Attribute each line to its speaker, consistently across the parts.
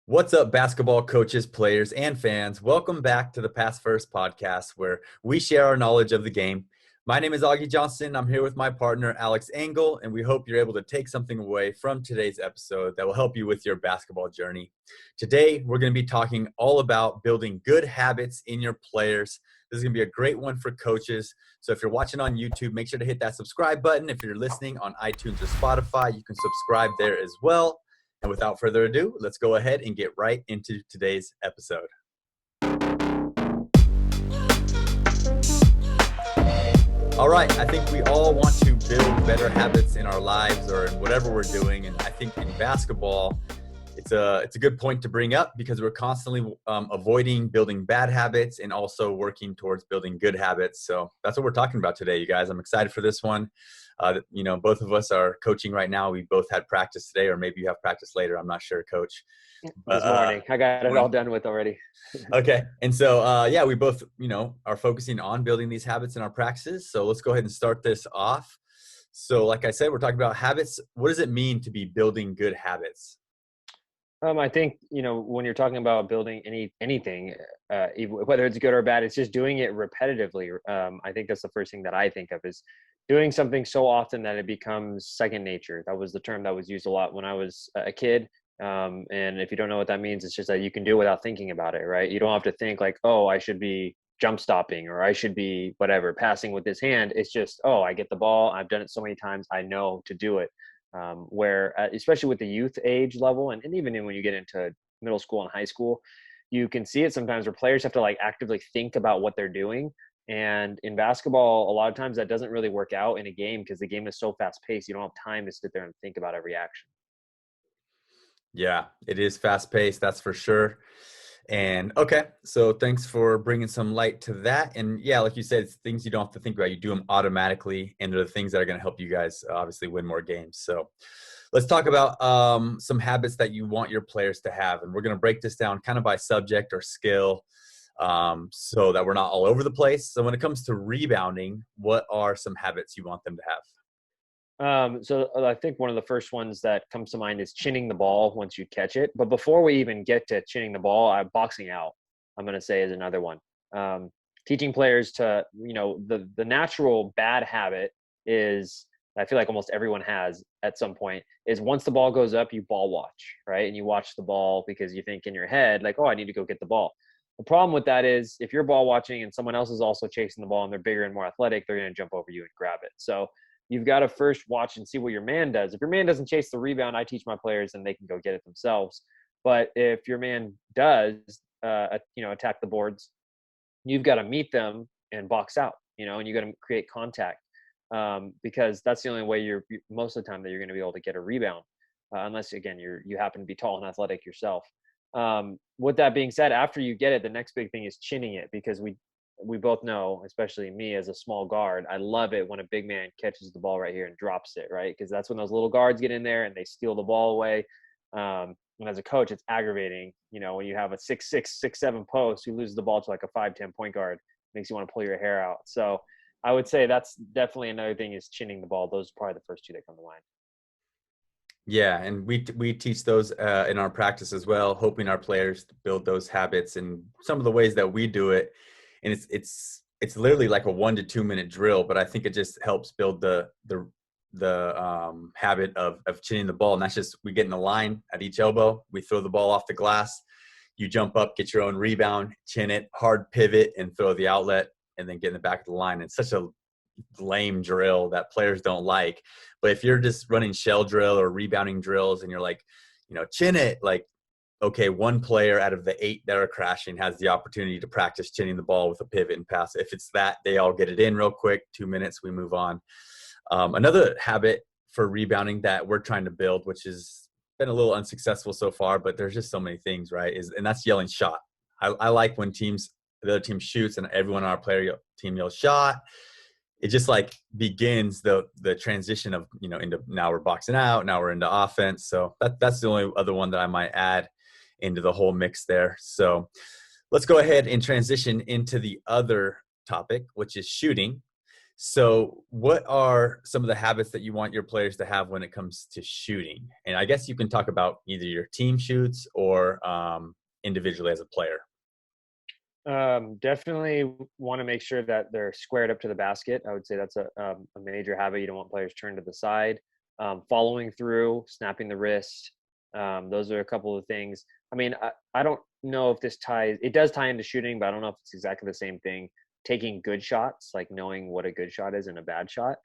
Speaker 1: What's up, basketball coaches, players, and fans? Welcome back to the Pass First podcast, where we share our knowledge of the game. My name is Augie Johnson. I'm here with my partner, Alex Engel, and we hope you're able to take something away from today's episode that will help you with your basketball journey. Today, we're going to be talking all about building good habits in your players. This is going to be a great one for coaches. So if you're watching on YouTube, make sure to hit that subscribe button. If you're listening on iTunes or Spotify, you can subscribe there as well. And without further ado, let's go ahead and get right into today's episode. All right, I think we all want to build better habits in our lives or in whatever we're doing. And I think in basketball, it's a good point to bring up because we're constantly avoiding building bad habits and also working towards building good habits. So that's what we're talking about today, you guys. I'm excited for this one. Both of us are coaching right now. We both had practice today, or maybe you have practice later. I'm not sure, Coach.
Speaker 2: This morning. I got it all done with already.
Speaker 1: Okay. And so, we both, are focusing on building these habits in our practices. So let's go ahead and start this off. So like I said, we're talking about habits. What does it mean to be building good habits?
Speaker 2: I think, when you're talking about building anything, whether it's good or bad, it's just doing it repetitively. I think that's the first thing that I think of is doing something so often that it becomes second nature. That was the term that was used a lot when I was a kid. And if you don't know what that means, it's just that you can do it without thinking about it, right? You don't have to think like, oh, I should be jump stopping or I should be whatever, passing with this hand. It's just, oh, I get the ball. I've done it so many times. I know to do it. Where especially with the youth age level and even when you get into middle school and high school, you can see it sometimes where players have to like actively think about what they're doing. And in basketball, a lot of times that doesn't really work out in a game because the game is so fast paced. You don't have time to sit there and think about every action.
Speaker 1: Yeah, it is fast paced. That's for sure. And okay, so thanks for bringing some light to that. And yeah, like you said, it's things you don't have to think about. You do them automatically, and they're the things that are going to help you guys obviously win more games. So let's talk about some habits that you want your players to have. And we're going to break this down kind of by subject or skill so that we're not all over the place. So when it comes to rebounding, what are some habits you want them to have?
Speaker 2: So I think one of the first ones that comes to mind is chinning the ball once you catch it. But before we even get to chinning the ball, boxing out, I'm going to say is another one. Teaching players to, the natural bad habit is, I feel like almost everyone has at some point, is once the ball goes up, you ball watch, right? And you watch the ball because you think in your head, like, oh, I need to go get the ball. The problem with that is if you're ball watching and someone else is also chasing the ball and they're bigger and more athletic, they're going to jump over you and grab it. So you've got to first watch and see what your man does. If your man doesn't chase the rebound, I teach my players and they can go get it themselves. But if your man does, attack the boards, you've got to meet them and box out, and you got to create contact because that's the only way you're most of the time that you're going to be able to get a rebound, unless again you happen to be tall and athletic yourself. With that being said, after you get it, the next big thing is chinning it because we both know, especially me as a small guard, I love it when a big man catches the ball right here and drops it, right? Because that's when those little guards get in there and they steal the ball away. And as a coach, it's aggravating, when you have a 6'6", 6'7" post who loses the ball to like a 5'10" point guard, makes you want to pull your hair out. So I would say that's definitely another thing is chinning the ball. Those are probably the first two that come to mind.
Speaker 1: Yeah, and we teach those in our practice as well, hoping our players to build those habits. And some of the ways that we do it, and it's literally like a 1 to 2 minute drill, but I think it just helps build the habit of chinning the ball. And that's just, we get in the line at each elbow, we throw the ball off the glass, you jump up, get your own rebound, chin it, hard pivot, and throw the outlet, and then get in the back of the line. It's such a lame drill that players don't like. But if you're just running shell drill or rebounding drills and you're like, chin it, like, okay, one player out of the 8 that are crashing has the opportunity to practice chinning the ball with a pivot and pass. If it's that, they all get it in real quick, 2 minutes, we move on. Another habit for rebounding that we're trying to build, which has been a little unsuccessful so far, but there's just so many things, right? And that's yelling shot. I like when the other team shoots and everyone on our player team yells shot. It just like begins the transition of, into now we're boxing out, now we're into offense. So that's the only other one that I might add into the whole mix there. So let's go ahead and transition into the other topic, which is shooting. So what are some of the habits that you want your players to have when it comes to shooting? And I guess you can talk about either your team shoots or individually as a player.
Speaker 2: Definitely want to make sure that they're squared up to the basket. I would say that's a major habit. You don't want players turned to the side. Following through, snapping the wrist. Those are a couple of things. I mean, I don't know if this ties, it does tie into shooting, but I don't know if it's exactly the same thing. Taking good shots, like knowing what a good shot is and a bad shot,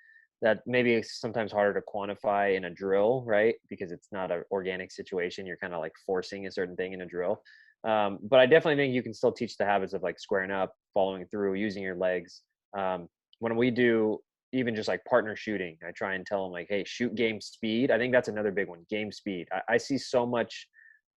Speaker 2: that maybe it's sometimes harder to quantify in a drill, right? Because it's not an organic situation. You're kind of like forcing a certain thing in a drill. But I definitely think you can still teach the habits of like squaring up, following through, using your legs. When we do even just like partner shooting, I try and tell them like, hey, shoot game speed. I think that's another big one, game speed. I see so much,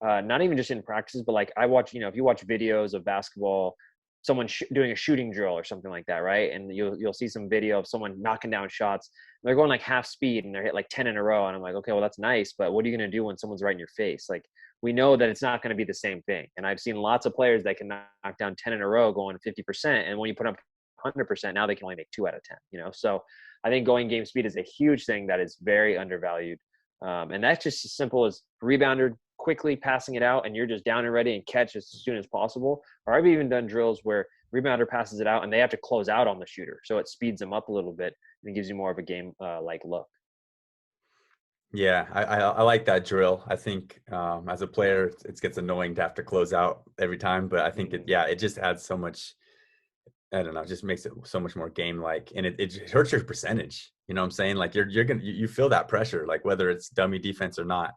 Speaker 2: not even just in practices, but like I watch, if you watch videos of basketball, someone doing a shooting drill or something like that, right? And you'll see some video of someone knocking down shots. They're going like half speed and they're hit like 10 in a row. And I'm like, okay, well, that's nice, but what are you going to do when someone's right in your face? Like, we know that it's not going to be the same thing. And I've seen lots of players that can knock down 10 in a row going 50%. And when you put up 100%, now they can only make 2 out of 10, So I think going game speed is a huge thing that is very undervalued. And that's just as simple as rebounder quickly passing it out and you're just down and ready and catch as soon as possible. Or I've even done drills where rebounder passes it out and they have to close out on the shooter. So it speeds them up a little bit and gives you more of a game like look.
Speaker 1: Yeah, I like that drill. I think as a player, it gets annoying to have to close out every time, but I think it just adds so much. I don't know, it just makes it so much more game like, and it hurts your percentage. You know what I'm saying? Like you're gonna you feel that pressure, like whether it's dummy defense or not.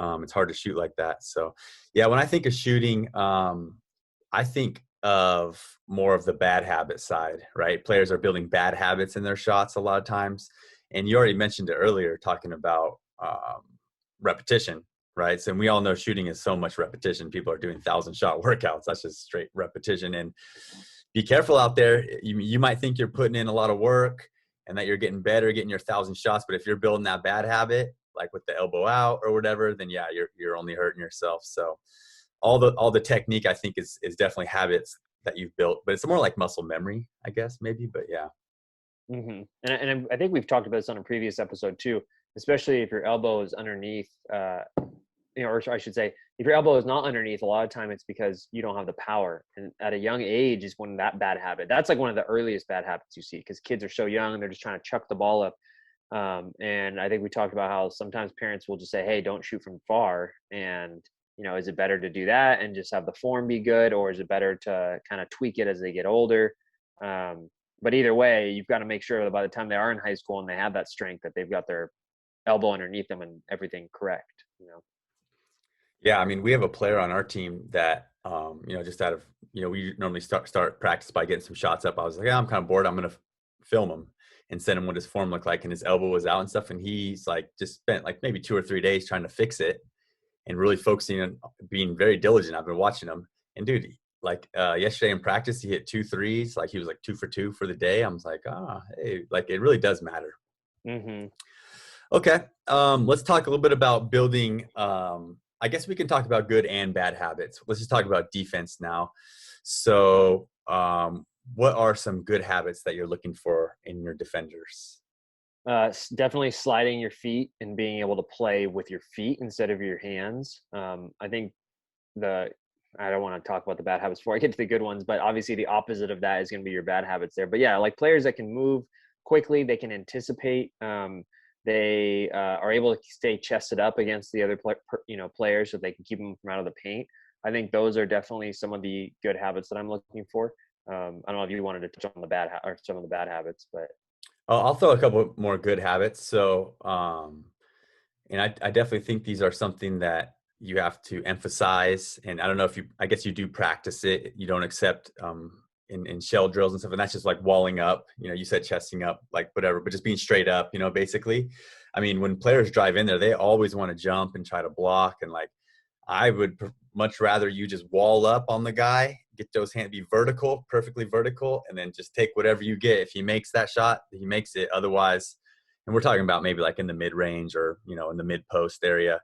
Speaker 1: It's hard to shoot like that. So yeah, when I think of shooting, I think of more of the bad habit side, right? Players are building bad habits in their shots a lot of times. And you already mentioned it earlier, talking about repetition, right? So, and we all know shooting is so much repetition. People are doing 1,000-shot workouts. That's just straight repetition. And be careful out there. You might think you're putting in a lot of work and that you're getting better, getting your 1,000 shots. But if you're building that bad habit, like with the elbow out or whatever, then yeah, you're only hurting yourself. So all the technique, I think, is definitely habits that you've built, but it's more like muscle memory, I guess, maybe. But yeah.
Speaker 2: Mm-hmm. And I think we've talked about this on a previous episode too, especially if your elbow is underneath, or I should say, if your elbow is not underneath, a lot of time it's because you don't have the power. And at a young age is when that bad habit, that's like one of the earliest bad habits you see because kids are so young and they're just trying to chuck the ball up. And I think we talked about how sometimes parents will just say, hey, don't shoot from far. And, is it better to do that and just have the form be good, or is it better to kind of tweak it as they get older? But either way, you've got to make sure that by the time they are in high school and they have that strength, that they've got their elbow underneath them and everything correct.
Speaker 1: Yeah, I mean, we have a player on our team that, just out of, we normally start practice by getting some shots up. I was like, yeah, I'm kind of bored. I'm going to film him and send him what his form looked like. And his elbow was out and stuff. And he's like, just spent like maybe 2 or 3 days trying to fix it and really focusing on being very diligent. I've been watching him. And dude, like yesterday in practice, he hit 2 threes. Like he was like 2 for 2 for the day. I was like, hey, like it really does matter.
Speaker 2: Mm-hmm.
Speaker 1: Okay. Let's talk a little bit about building. I guess we can talk about good and bad habits. Let's just talk about defense now. So, what are some good habits that you're looking for in your defenders?
Speaker 2: Definitely sliding your feet and being able to play with your feet instead of your hands. I think I don't want to talk about the bad habits before I get to the good ones, but obviously the opposite of that is going to be your bad habits there. But yeah, like players that can move quickly, they can anticipate. They are able to stay chested up against the other players so they can keep them from out of the paint. I think those are definitely some of the good habits that I'm looking for. I don't know if you wanted to touch on or some of the bad habits, but
Speaker 1: I'll throw a couple more good habits. So, and I definitely think these are something that you have to emphasize. And I don't know I guess you do practice it. You don't accept in shell drills and stuff. And that's just like walling up, you said chesting up, like whatever, but just being straight up, basically. I mean, when players drive in there, they always want to jump and try to block. And like, I would much rather you just wall up on the guy, get those hands, be vertical, perfectly vertical, and then just take whatever you get. If he makes that shot, he makes it. Otherwise, and we're talking about maybe like in the mid range or, in the mid post area,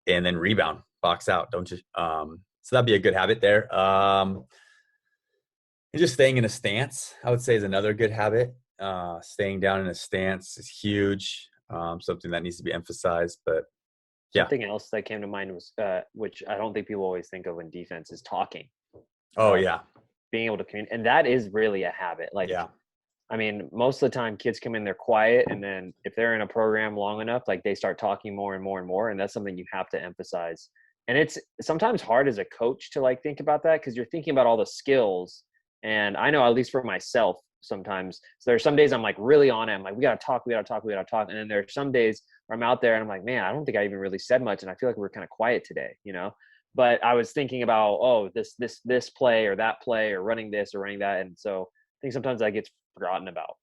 Speaker 1: and then rebound, box out. Don't just, so that'd be a good habit there. And just staying in a stance, I would say, is another good habit. Staying down in a stance is huge. Something that needs to be emphasized. But yeah.
Speaker 2: Something else that came to mind was, which I don't think people always think of in defense, is talking.
Speaker 1: Oh yeah.
Speaker 2: Being able to communicate, and that is really a habit. Like,
Speaker 1: yeah.
Speaker 2: I mean, most of the time kids come in, they're quiet, and then if they're in a program long enough, like they start talking more and more and more, and that's something you have to emphasize. And it's sometimes hard as a coach to like think about that, because you're thinking about all the skills. And I know, at least for myself, sometimes, so there's some days I'm like really on it. I'm like, we gotta talk. And then there are some days where I'm out there and I'm like, man, I don't think I even really said much, and I feel like we're kind of quiet today, you know. But I was thinking about, oh, this play or that play, or running this or running that, and so I think sometimes that gets forgotten about.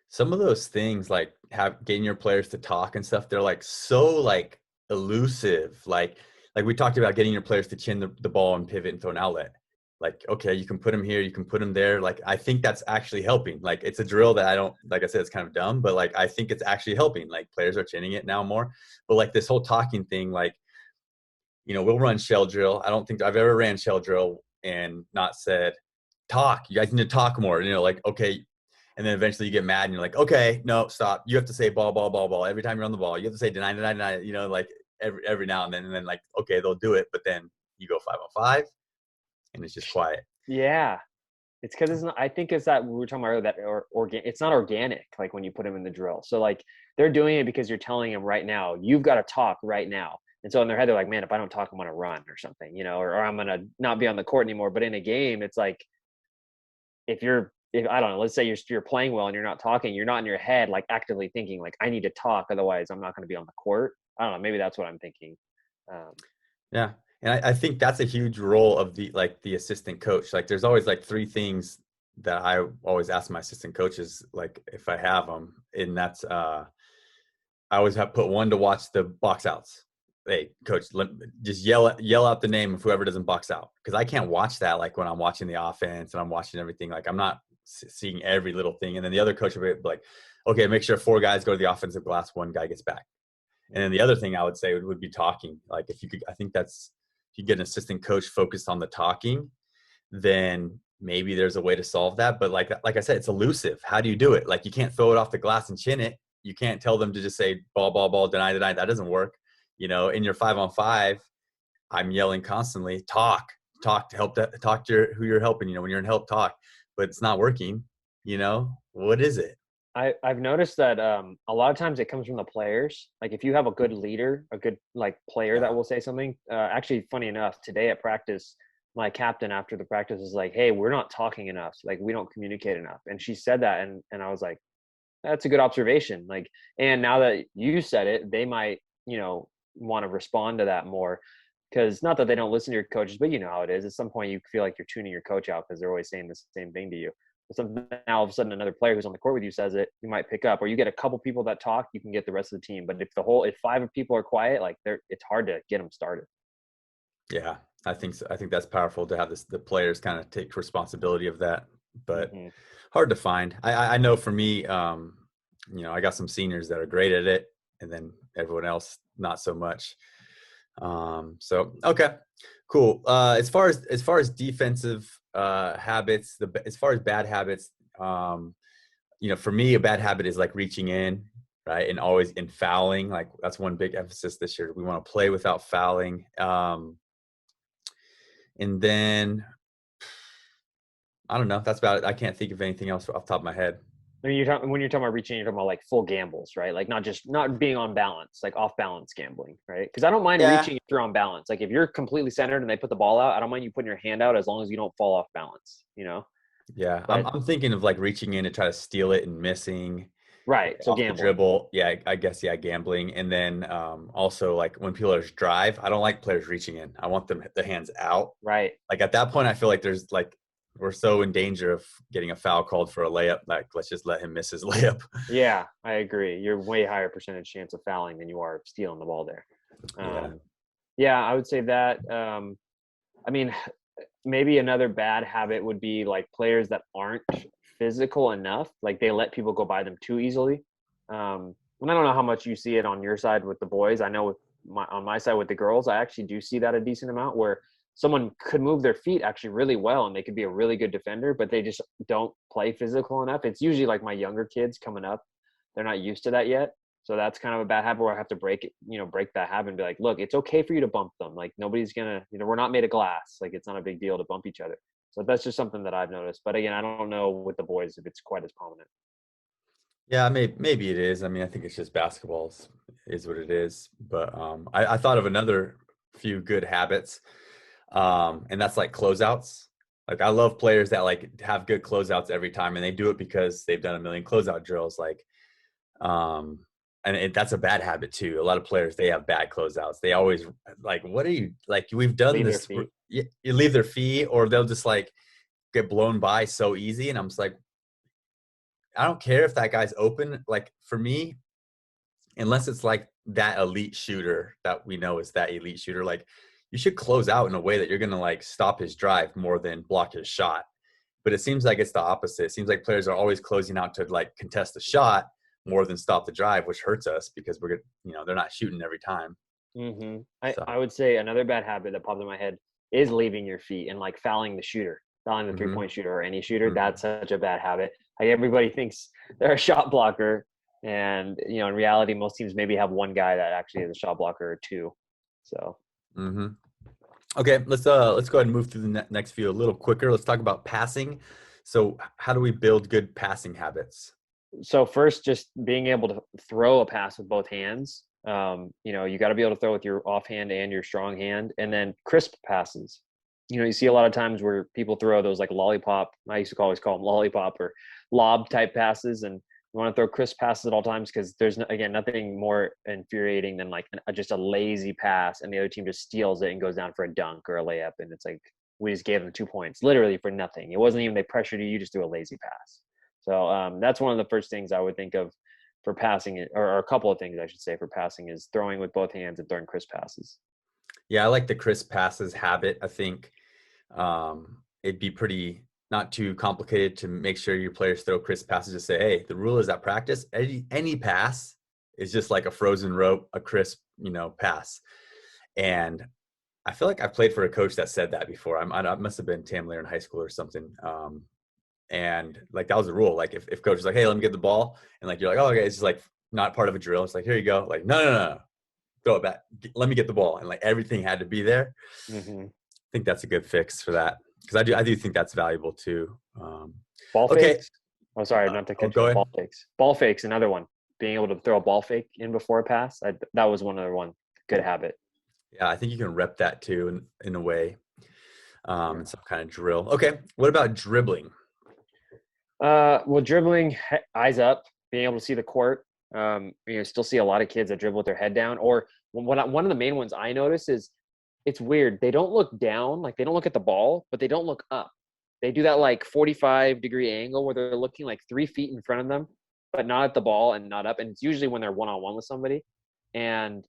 Speaker 1: Some of those things, like getting your players to talk and stuff, they're like so like elusive. Like we talked about getting your players to chin the ball and pivot and throw an outlet. Like, okay, you can put them here, you can put them there. Like, I think that's actually helping. Like, it's a drill that I don't, like I said, it's kind of dumb, but like, I think it's actually helping. Like, players are chinning it now more. But like this whole talking thing, like, we'll run shell drill. I don't think I've ever ran shell drill and not said, talk. You guys need to talk more. Like, okay. And then eventually you get mad and you're like, okay, no, stop. You have to say ball, ball, ball, ball. Every time you're on the ball, you have to say deny, deny, deny, like every now and then like, okay, they'll do it. But then you go 5-on-5 and it's just quiet.
Speaker 2: Yeah. It's because it's not, I think it's that we were talking about earlier, that it's not organic, like when you put them in the drill. So like they're doing it because you're telling them right now, you've got to talk right now. And so in their head, they're like, man, if I don't talk, I'm going to run or something, or I'm going to not be on the court anymore. But in a game, it's like, if I don't know, let's say you're playing well and you're not talking, you're not in your head, like actively thinking like, I need to talk, otherwise I'm not going to be on the court. I don't know. Maybe that's what I'm thinking.
Speaker 1: Yeah. And I think that's a huge role of the assistant coach. Like there's always like three things that I always ask my assistant coaches, like if I have them, and that's, I always have put one to watch the box outs. Hey, coach, just yell out the name of whoever doesn't box out. Cause I can't watch that. Like when I'm watching the offense and I'm watching everything, like I'm not seeing every little thing. And then the other coach would be like, okay, make sure 4 guys go to the offensive glass, 1 guy gets back. And then the other thing I would say would be talking. Like if you could, I think that's, if you get an assistant coach focused on the talking, then maybe there's a way to solve that. But like I said, it's elusive. How do you do it? Like you can't throw it off the glass and chin it. You can't tell them to just say ball, ball, ball, deny, deny. That doesn't work. In your 5-on-5, I'm yelling constantly, talk to help talk to who you're helping, when you're in help, talk, but it's not working. What is it?
Speaker 2: I've noticed that a lot of times it comes from the players. Like if you have a good leader, a good like player that will say something. Actually, funny enough, today at practice, my captain after the practice was like, "Hey, we're not talking enough. Like we don't communicate enough." And she said that, and I was like, "That's a good observation." Like, and now that you said it, they might want to respond to that more. Because not that they don't listen to your coaches, but you know how it is. At some point, you feel like you're tuning your coach out because they're always saying the same thing to you. Something now all of a sudden another player who's on the court with you says it, you might pick up, or you get a couple people that talk, you can get the rest of the team. But if 5 people are quiet, like it's hard to get them started.
Speaker 1: Yeah, I think so. I think that's powerful to have the players kind of take responsibility of that, but hard to find. I know for me, I got some seniors that are great at it, and then everyone else not so much. So okay, cool. As far as defensive habits, as far as bad habits, for me, a bad habit is like reaching in, right, and always in fouling. Like that's one big emphasis this year. We want to play without fouling. And then I don't know. That's about it. I can't think of anything else off the top of my head.
Speaker 2: I mean, when you're talking about reaching, you're talking about like full gambles, right? Like not being on balance, like off balance gambling, right? Because I don't mind reaching if you're on balance. Like if you're completely centered and they put the ball out, I don't mind you putting your hand out as long as you don't fall off balance,
Speaker 1: Yeah, but, I'm thinking of like reaching in to try to steal it and missing.
Speaker 2: Right. So
Speaker 1: off the dribble. Yeah, I guess, gambling. And then also like when players drive, I don't like players reaching in. I want the hands out.
Speaker 2: Right.
Speaker 1: Like at that point, I feel like there's like, we're so in danger of getting a foul called for a layup. Like, let's just let him miss his layup.
Speaker 2: Yeah, I agree. You're way higher percentage chance of fouling than you are stealing the ball there. Yeah, I would say that. I mean, maybe another bad habit would be like players that aren't physical enough. Like they let people go by them too easily. And I don't know how much you see it on your side with the boys. I know on my side with the girls, I actually do see that a decent amount where someone could move their feet actually really well and they could be a really good defender, but they just don't play physical enough. It's usually like my younger kids coming up. They're not used to that yet. So that's kind of a bad habit where I have to break it, break that habit and be like, look, it's okay for you to bump them. Like nobody's going to, we're not made of glass. Like it's not a big deal to bump each other. So that's just something that I've noticed. But again, I don't know with the boys if it's quite as prominent.
Speaker 1: Yeah, maybe it is. I mean, I think it's just basketball is what it is. But I thought of another few good habits, and that's like closeouts. Like I love players that like have good closeouts every time, and they do it because they've done a million closeout drills. Like, that's a bad habit too. A lot of players, they have bad closeouts. They always like, what are you like? We've done
Speaker 2: Leave
Speaker 1: this.
Speaker 2: their feet.
Speaker 1: You leave their feet, or they'll just like get blown by so easy, and I'm just like, I don't care if that guy's open. Like for me, unless it's like that elite shooter that we know is that elite shooter, like you should close out in a way that you're going to like stop his drive more than block his shot. But it seems like it's the opposite. It seems like players are always closing out to like contest the shot more than stop the drive, which hurts us because they're not shooting every time.
Speaker 2: Mm-hmm.
Speaker 1: So,
Speaker 2: I would say another bad habit that popped in my head is leaving your feet and like fouling the shooter, fouling the 3-point shooter or any shooter. That's such a bad habit. Like everybody thinks they're a shot blocker, and in reality, most teams maybe have one guy that actually is a shot blocker or two. So.
Speaker 1: Okay, let's go ahead and move through the next few a little quicker. Let's talk about passing. So, how do we build good passing habits?
Speaker 2: So first, just being able to throw a pass with both hands. You got to be able to throw with your offhand and your strong hand, and then crisp passes. You see a lot of times where people throw those like lollipop. I used to always call them lollipop or lob type passes, and you want to throw crisp passes at all times because there's nothing more infuriating than like just a lazy pass and the other team just steals it and goes down for a dunk or a layup, and it's like we just gave them 2 points literally for nothing. It wasn't even they pressured you; you just threw a lazy pass. So that's one of the first things I would think of for passing, or a couple of things I should say for passing is throwing with both hands and throwing crisp passes.
Speaker 1: Yeah, I like the crisp passes habit. I think it'd be pretty not too complicated to make sure your players throw crisp passes. Just say, hey, the rule is at practice, any pass is just like a frozen rope, a crisp, pass. And I feel like I've played for a coach that said that before. I must have been Tam Lair in high school or something. And like that was the rule. Like if coach is like, hey, let me get the ball, and like you're like, oh, okay, it's just like not part of a drill. It's like, here you go. Like no, throw it back. Let me get the ball, and like everything had to be there.
Speaker 2: Mm-hmm.
Speaker 1: I think that's a good fix for that because I do think that's valuable too.
Speaker 2: Ball
Speaker 1: Okay.
Speaker 2: fakes. Oh, sorry, not to cut
Speaker 1: go
Speaker 2: you.
Speaker 1: ahead.
Speaker 2: Ball fakes. Ball fakes, another one. Being able to throw a ball fake in before a pass. That was one good habit.
Speaker 1: Yeah, I think you can rep that too in a way. In some kind of drill. Okay, what about dribbling?
Speaker 2: Well, dribbling, eyes up, being able to see the court. Still see a lot of kids that dribble with their head down. Or one of the main ones I notice is it's weird. They don't look down, like they don't look at the ball, but they don't look up. They do that like 45-degree angle where they're looking like 3 feet in front of them, but not at the ball and not up. And it's usually when they're one-on-one with somebody. And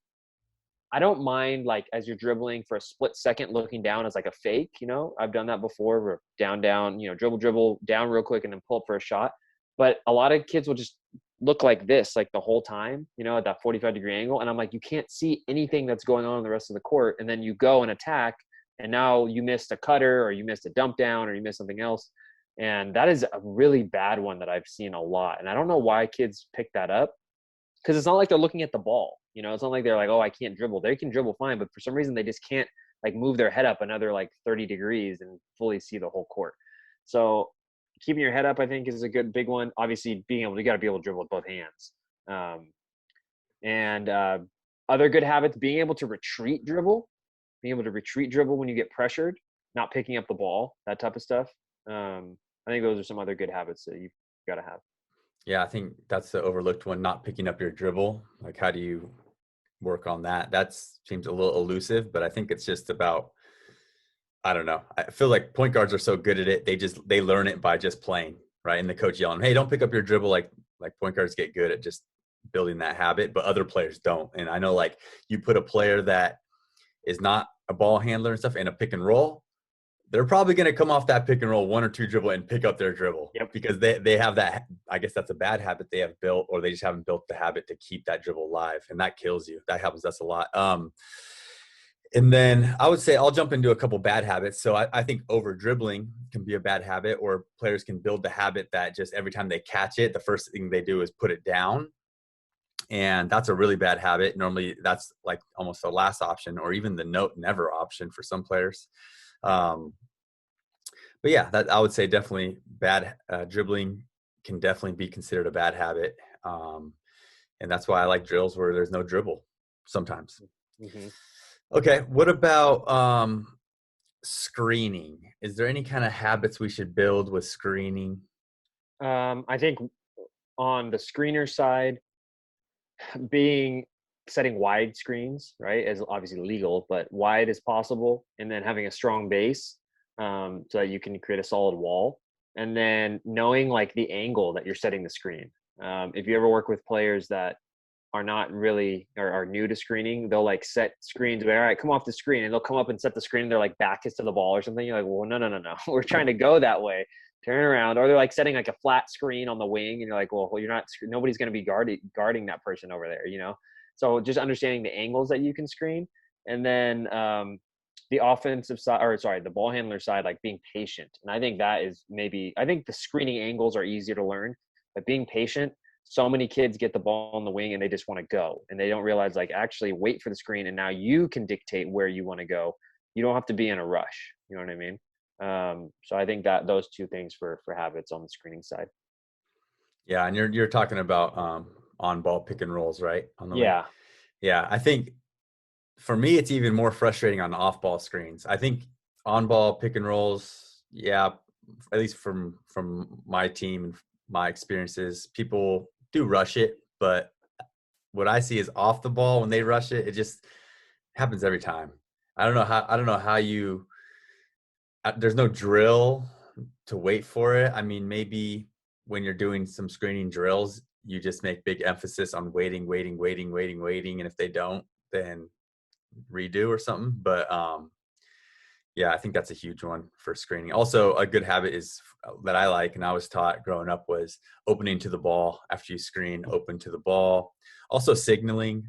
Speaker 2: I don't mind like as you're dribbling for a split second looking down as like a fake, I've done that before. We're down, dribble down real quick and then pull up for a shot. But a lot of kids will just look like this like the whole time, at that 45-degree angle. And I'm like, you can't see anything that's going on in the rest of the court. And then you go and attack, and now you missed a cutter or you missed a dump down or you missed something else. And that is a really bad one that I've seen a lot. And I don't know why kids pick that up, because it's not like they're looking at the ball. It's not like they're like, oh, I can't dribble. They can dribble fine, but for some reason they just can't like move their head up another like 30 degrees and fully see the whole court. So keeping your head up, I think, is a good big one. Obviously, you got to be able to dribble with both hands. And other good habits, being able to retreat dribble when you get pressured, not picking up the ball, that type of stuff. I think those are some other good habits that you've got to have.
Speaker 1: Yeah, I think that's the overlooked one, not picking up your dribble. Like, how do you work on that? That seems a little elusive, but I think it's just about, I don't know. I feel like point guards are so good at it. They learn it by just playing, right? And the coach yelling, hey, don't pick up your dribble. Like point guards get good at just building that habit, but other players don't. And I know like you put a player that is not a ball handler and stuff in a pick and roll, they're probably going to come off that pick and roll 1 or 2 dribble and pick up their dribble.
Speaker 2: Yep.
Speaker 1: Because they have that. I guess that's a bad habit they have built, or they just haven't built the habit to keep that dribble alive, and that kills you. That happens. That's a lot. And then I would say I'll jump into a couple bad habits. So I think over dribbling can be a bad habit, or players can build the habit that just every time they catch it, the first thing they do is put it down. And that's a really bad habit. Normally that's like almost the last option, or even the note never option for some players. Um, but yeah, that I would say definitely bad dribbling can definitely be considered a bad habit. Um, and that's why I like drills where there's no dribble sometimes.
Speaker 2: Mm-hmm.
Speaker 1: Okay, what about screening? Is there any kind of habits we should build with screening?
Speaker 2: I think on the screener side, being setting wide screens, right, is obviously legal, but wide as possible, and then having a strong base, so that you can create a solid wall, and then knowing like the angle that you're setting the screen. If you ever work with players that are not really or are new to screening, they'll like set screens where, all right, come off the screen, and they'll come up and set the screen and their like back is to the ball or something. You're like, well, no. We're trying to go that way. Turn around. Or they're like setting like a flat screen on the wing, and you're like, well, you're not, nobody's going to be guarding that person over there, you know? So just understanding the angles that you can screen. And then the offensive side, or sorry, the ball handler side, like being patient. And I think that is maybe, I think the screening angles are easier to learn, but being patient, so many kids get the ball on the wing and they just want to go, and they don't realize like actually wait for the screen, and now you can dictate where you want to go. You don't have to be in a rush. You know what I mean? So I think that those two things for habits on the screening side.
Speaker 1: Yeah, and you're talking about on ball pick and rolls, right? On the wing.
Speaker 2: Yeah.
Speaker 1: Yeah, I think for me it's even more frustrating on off ball screens. I think on ball pick and rolls, yeah, at least from my team and my experiences, people do rush it, but what I see is off the ball when they rush it, it just happens every time. I don't know how you there's no drill to wait for it. I mean, maybe when you're doing some screening drills, you just make big emphasis on waiting, and if they don't, then redo or something. But yeah, I think that's a huge one for screening. Also, a good habit is that I like, and I was taught growing up, was opening to the ball after you screen. Open to the ball. Also, signaling.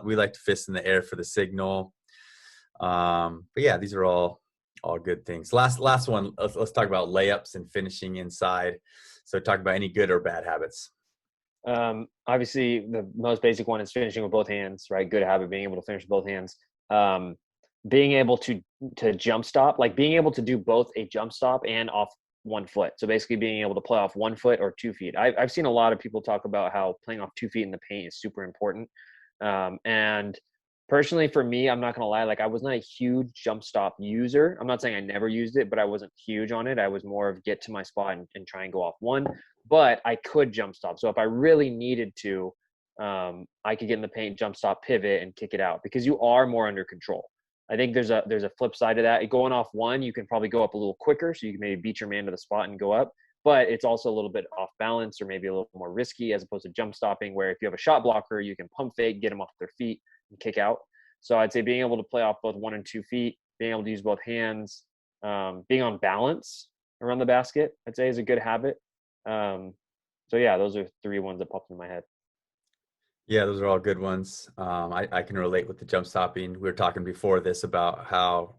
Speaker 1: We like to fist in the air for the signal. But yeah, these are all good things. Last one. Let's talk about layups and finishing inside. So talk about any good or bad habits.
Speaker 2: Obviously, the most basic one is finishing with both hands, right? Good habit, being able to finish with both hands. Being able to jump stop, like being able to do both a jump stop and off one foot. So basically being able to play off 1 foot or 2 feet. I've seen a lot of people talk about how playing off 2 feet in the paint is super important. And personally for me, I'm not going to lie, like I was not a huge jump stop user. I'm not saying I never used it, but I wasn't huge on it. I was more of get to my spot and try and go off one, but I could jump stop. So if I really needed to, I could get in the paint, jump stop, pivot, and kick it out, because you are more under control. I think there's a flip side to that. Going off one, you can probably go up a little quicker, so you can maybe beat your man to the spot and go up. But it's also a little bit off balance, or maybe a little more risky, as opposed to jump stopping, where if you have a shot blocker, you can pump fake, get them off their feet, and kick out. So I'd say being able to play off both 1 and 2 feet, being able to use both hands, being on balance around the basket, I'd say is a good habit. So yeah, those are 3 ones that popped in my head.
Speaker 1: Yeah, those are all good ones. I can relate with the jump stopping. We were talking before this about how,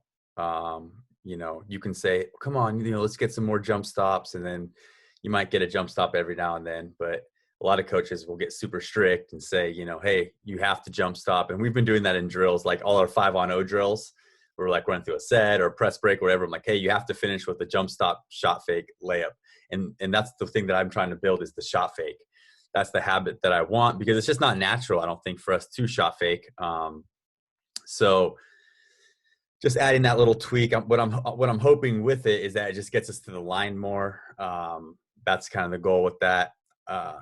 Speaker 1: you can say, come on, let's get some more jump stops. And then you might get a jump stop every now and then. But a lot of coaches will get super strict and say, hey, you have to jump stop. And we've been doing that in drills, like all our 5-on-0 drills. We're like running through a set or a press break or whatever. I'm like, hey, you have to finish with a jump stop, shot fake, layup. And that's the thing that I'm trying to build, is the shot fake. That's the habit that I want, because it's just not natural, I don't think, for us to shot fake. So just adding that little tweak, what I'm hoping with it is that it just gets us to the line more. That's kind of the goal with that.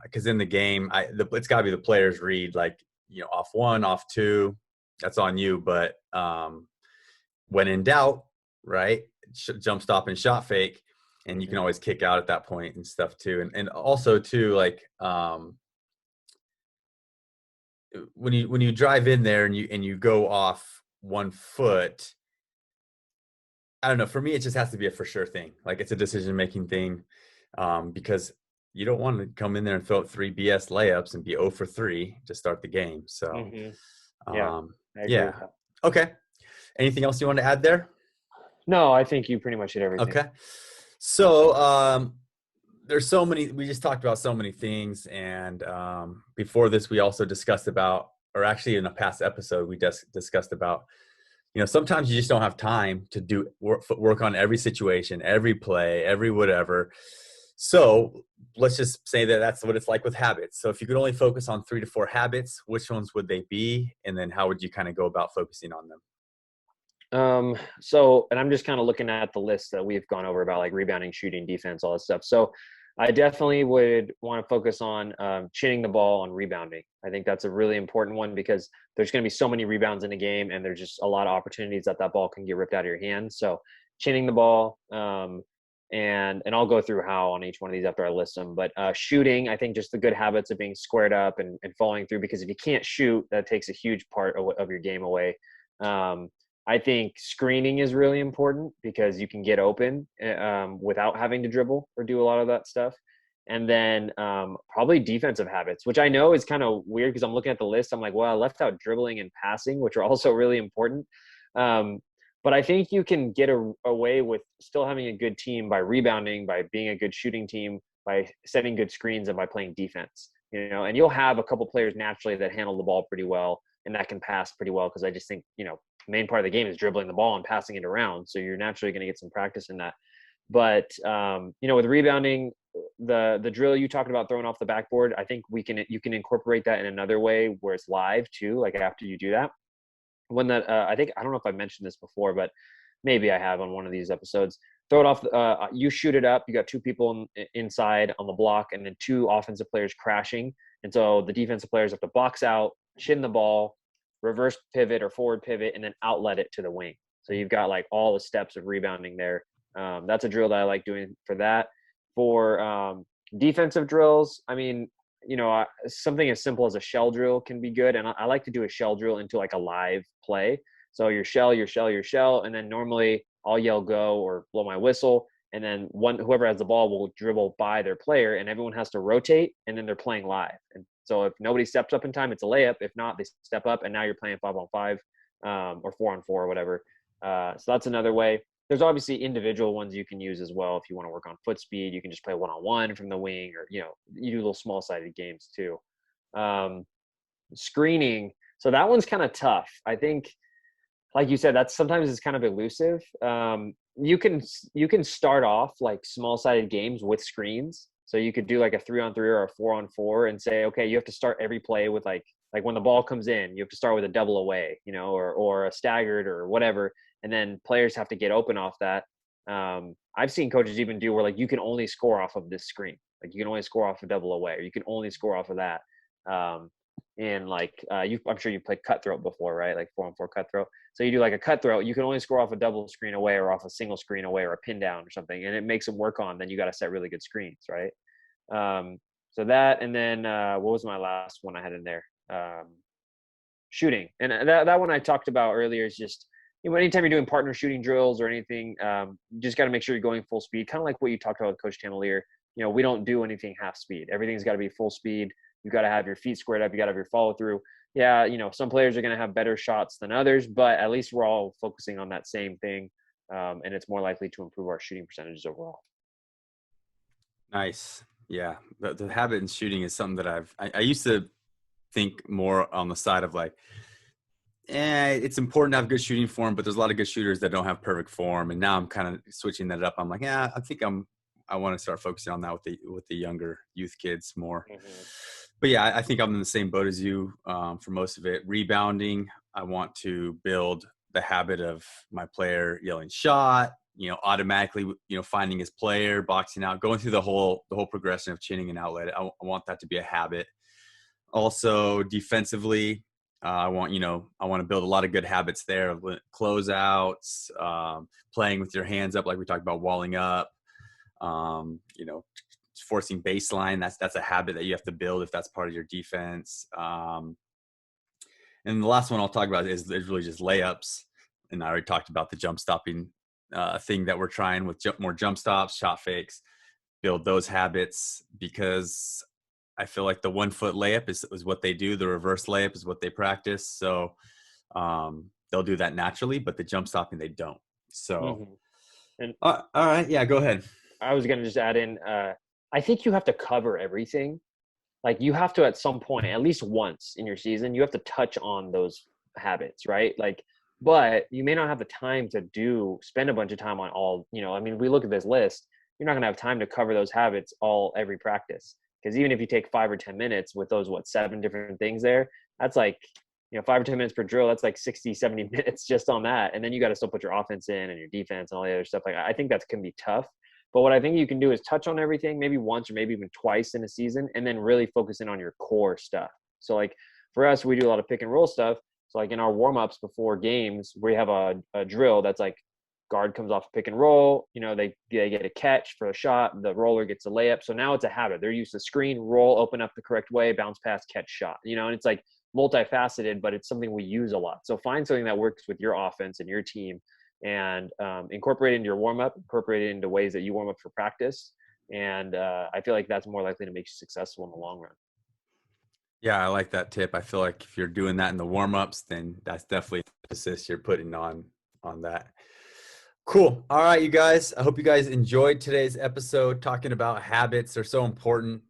Speaker 1: Because in the game, it's got to be the player's read, like, off 1, off 2, that's on you. But when in doubt, right, jump stop and shot fake. And you can always kick out at that point and stuff too. And also too, like, when you drive in there and you go off 1 foot, I don't know, for me, it just has to be a for sure thing. Like, it's a decision-making thing, because you don't want to come in there and throw out 3 BS layups and be 0 for 3 to start the game. So,
Speaker 2: Yeah, I agree
Speaker 1: yeah.
Speaker 2: with that.
Speaker 1: Okay. Anything else you want to add there?
Speaker 2: No, I think you pretty much hit everything.
Speaker 1: Okay. So there's so many, we just talked about so many things. And before this, we also discussed about, or actually in a past episode, we just discussed about, sometimes you just don't have time to do work on every situation, every play, every whatever. So let's just say that that's what it's like with habits. So if you could only focus on 3 to 4 habits, which ones would they be? And then how would you kind of go about focusing on them?
Speaker 2: And I'm just kind of looking at the list that we've gone over about like rebounding, shooting, defense, all that stuff. So I definitely would want to focus on chinning the ball on rebounding. I think that's a really important one because there's going to be so many rebounds in a game, and there's just a lot of opportunities that ball can get ripped out of your hands. So chinning the ball, and I'll go through how on each one of these after I list them. But shooting, I think just the good habits of being squared up and following through, because if you can't shoot, that takes a huge part of your game away. I think screening is really important because you can get open without having to dribble or do a lot of that stuff. And then probably defensive habits, which I know is kind of weird because I'm looking at the list. I'm like, well, I left out dribbling and passing, which are also really important. But I think you can get away with still having a good team by rebounding, by being a good shooting team, by setting good screens, and by playing defense. And you'll have a couple players naturally that handle the ball pretty well and that can pass pretty well, because I just think, main part of the game is dribbling the ball and passing it around. So you're naturally going to get some practice in that. But, with rebounding, the drill you talked about throwing off the backboard, I think you can incorporate that in another way where it's live too, like after you do that. One that I don't know if I mentioned this before, but maybe I have on one of these episodes. Throw it off, you shoot it up. You got 2 people inside on the block and then 2 offensive players crashing. And so the defensive players have to box out, shin the ball, reverse pivot or forward pivot, and then outlet it to the wing. So you've got like all the steps of rebounding there. That's a drill that I like doing for that. For defensive drills, I mean, something as simple as a shell drill can be good. And I like to do a shell drill into like a live play. So your shell, and then normally I'll yell go or blow my whistle. And then whoever has the ball will dribble by their player, and everyone has to rotate, and then they're playing live. And so if nobody steps up in time, it's a layup. If not, they step up, and now you're playing 5-on-5 or 4-on-4 or whatever. So that's another way. There's obviously individual ones you can use as well. If you want to work on foot speed, you can just play 1-on-1 from the wing, or, you do little small-sided games too. Screening. So that one's kind of tough. I think, like you said, sometimes it's kind of elusive. You can start off like small-sided games with screens. So you could do like a 3-on-3 or a 4-on-4 and say, okay, you have to start every play with like when the ball comes in, you have to start with a double away, or a staggered or whatever. And then players have to get open off that. I've seen coaches even do where like you can only score off of this screen. Like you can only score off a double away, or you can only score off of that. And like I'm sure you've played cutthroat before, right? Like 4-on-4 cutthroat. So you do like a cutthroat, you can only score off a double screen away or off a single screen away or a pin down or something, and it makes them work on. Then you got to set really good screens, right? So that, and then what was my last one I had in there? Shooting, and that one I talked about earlier is just, anytime you're doing partner shooting drills or anything, you just got to make sure you're going full speed, kind of like what you talked about with Coach Tanelier. We don't do anything half speed. Everything's got to be full speed. You got to have your feet squared up. You got to have your follow through. Yeah, some players are going to have better shots than others, but at least we're all focusing on that same thing, and it's more likely to improve our shooting percentages overall.
Speaker 1: Nice. Yeah, the habit in shooting is something that I used to think more on the side of like, it's important to have good shooting form, but there's a lot of good shooters that don't have perfect form. And now I'm kind of switching that up. I'm like, I think I want to start focusing on that with the younger youth kids more. Mm-hmm. But yeah, I think I'm in the same boat as you for most of it. Rebounding, I want to build the habit of my player yelling shot, automatically, finding his player, boxing out, going through the whole progression of chinning and outlet. I want that to be a habit. Also, defensively, I want to build a lot of good habits there. Closeouts, playing with your hands up, like we talked about, walling up, forcing baseline. That's a habit that you have to build if that's part of your defense. And the last one I'll talk about is really just layups. And I already talked about the jump stopping thing that we're trying with more jump stops, shot fakes, build those habits, because I feel like the 1 foot layup is what they do. The reverse layup is what they practice. So they'll do that naturally, but the jump stopping, they don't. So,
Speaker 2: Mhm. And
Speaker 1: all right. Yeah, go ahead.
Speaker 2: I was going to just add in, I think you have to cover everything. Like you have to, at some point, at least once in your season, you have to touch on those habits, right? Like, but you may not have the time to spend a bunch of time on all, I mean, we look at this list, you're not going to have time to cover those habits every practice. Because even if you take 5 or 10 minutes with those, 7 different things there, that's like, 5 or 10 minutes per drill, that's like 60, 70 minutes just on that. And then you got to still put your offense in and your defense and all the other stuff. Like, I think that can be tough. But what I think you can do is touch on everything, maybe once or maybe even twice in a season, and then really focus in on your core stuff. So like for us, we do a lot of pick and roll stuff. So like in our warm-ups before games, we have a drill that's like guard comes off a pick and roll, they get a catch for a shot, the roller gets a layup. So now it's a habit. They're used to screen, roll, open up the correct way, bounce pass, catch, shot, and it's like multifaceted, but it's something we use a lot. So find something that works with your offense and your team, and incorporate it into your warm-up, incorporate it into ways that you warm up for practice. And I feel like that's more likely to make you successful in the long run.
Speaker 1: Yeah, I like that tip. I feel like if you're doing that in the warm-ups, then that's definitely emphasis you're putting on that. Cool. All right, you guys. I hope you guys enjoyed today's episode talking about habits. They're so important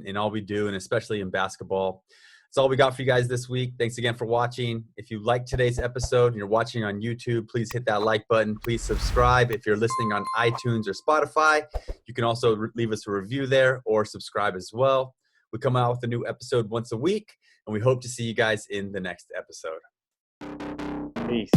Speaker 1: in all we do, and especially in basketball. That's all we got for you guys this week. Thanks again for watching. If you liked today's episode and you're watching on YouTube, please hit that like button. Please subscribe. If you're listening on iTunes or Spotify, you can also leave us a review there or subscribe as well. We come out with a new episode once a week, and we hope to see you guys in the next episode.
Speaker 2: Peace.